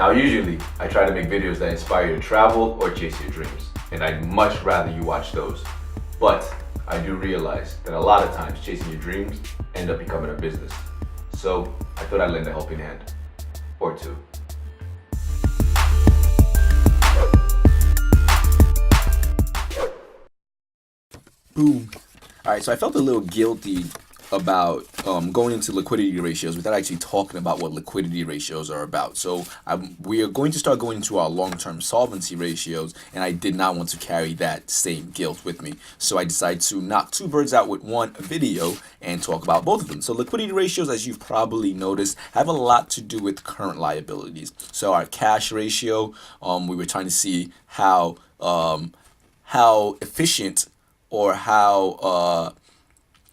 Now usually, I try to make videos that inspire you to travel or chase your dreams, and I'd much rather you watch those. But I do realize that a lot of times chasing your dreams end up becoming a business. So I thought I'd lend a helping hand, or two. Boom. All right, so I felt a little guilty about going into liquidity ratios without actually talking about what liquidity ratios are about. So we are going to start going into our long-term solvency ratios, and I did not want to carry that same guilt with me. So I decided to knock two birds out with one video and talk about both of them. So liquidity ratios, as you've probably noticed, have a lot to do with current liabilities. So our cash ratio, we were trying to see how efficient or how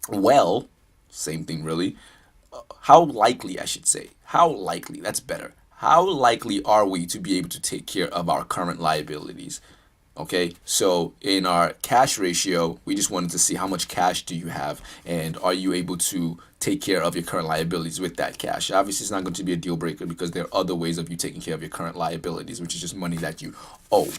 well, same thing really, how likely, I should say, how likely, that's better, how likely are we to be able to take care of our current liabilities? Okay, so in our cash ratio, we just wanted to see how much cash do you have, and are you able to take care of your current liabilities with that cash? Obviously, it's not going to be a deal breaker because there are other ways of you taking care of your current liabilities, which is just money that you owe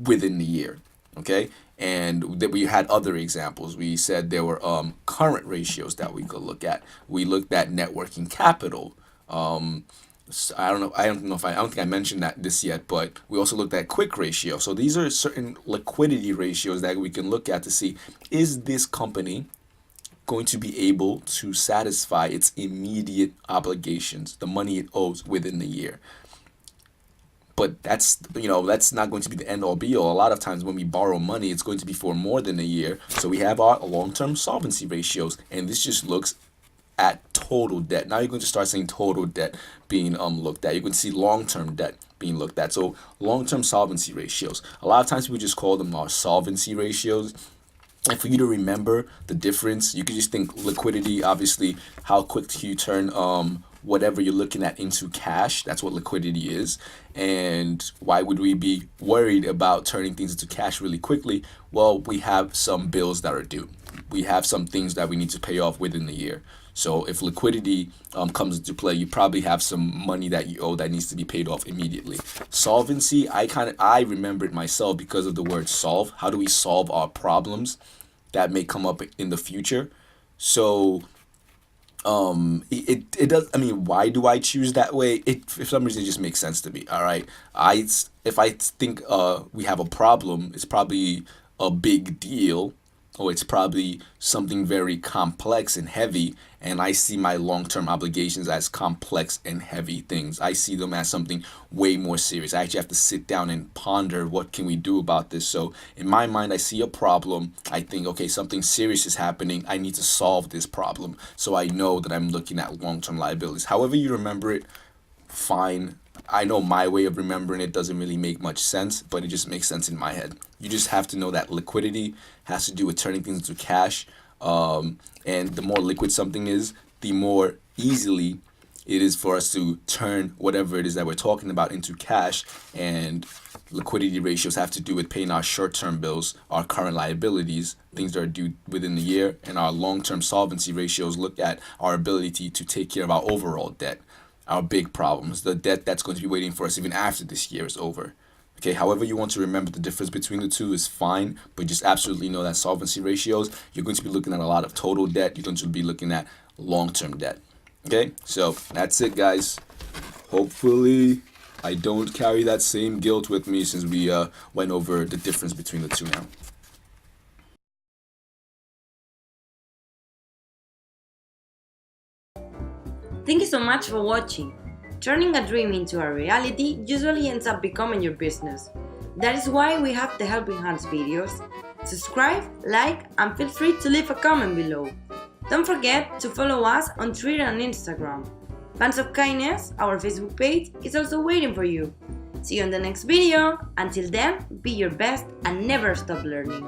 within the year. Okay, and that we had other examples. We said there were current ratios that we could look at. We looked at net working capital. So I don't think I mentioned this yet, but we also looked at quick ratio. So these are certain liquidity ratios that we can look at to see, is this company going to be able to satisfy its immediate obligations, the money it owes within the year. But that's not going to be the end all be all. A lot of times when we borrow money, it's going to be for more than a year. So we have our long-term solvency ratios, and this just looks at total debt. Now you're going to start seeing total debt being looked at. You're going to see long-term debt being looked at. So long-term solvency ratios. A lot of times we just call them our solvency ratios. And for you to remember the difference, you could just think liquidity, obviously, how quick do you turn whatever you're looking at into cash. That's what liquidity is. And why would we be worried about turning things into cash really quickly? Well, we have some bills that are due. We have some things that we need to pay off within the year. So if liquidity comes into play, you probably have some money that you owe that needs to be paid off immediately. Solvency, I remember it myself because of the word solve. How do we solve our problems that may come up in the future? So it does. I mean, why do I choose that way? For some reason, it just makes sense to me. All right, if I think we have a problem, it's probably a big deal, or it's probably something very complex and heavy, and I see my long-term obligations as complex and heavy things. I see them as something way more serious. I actually have to sit down and ponder, what can we do about this? So in my mind, I see a problem. I think, okay, something serious is happening. I need to solve this problem. So I know that I'm looking at long-term liabilities. However you remember it, fine. I know my way of remembering it doesn't really make much sense, but it just makes sense in my head. You just have to know that liquidity has to do with turning things into cash. And the more liquid something is, the more easily it is for us to turn whatever it is that we're talking about into cash. And liquidity ratios have to do with paying our short-term bills, our current liabilities, things that are due within the year. And our long-term solvency ratios look at our ability to take care of our overall debt, our big problems, the debt that's going to be waiting for us even after this year is over. Okay, however you want to remember the difference between the two is fine, but just absolutely know that solvency ratios, you're going to be looking at a lot of total debt. You're going to be looking at long-term debt. Okay, so that's it, guys. Hopefully I don't carry that same guilt with me since we went over the difference between the two now. Thank you so much for watching. Turning a dream into a reality usually ends up becoming your business. That is why we have the Helping Hands videos. Subscribe, like, and feel free to leave a comment below. Don't forget to follow us on Twitter and Instagram. Fans of Kindness, our Facebook page, is also waiting for you. See you in the next video. Until then, be your best and never stop learning.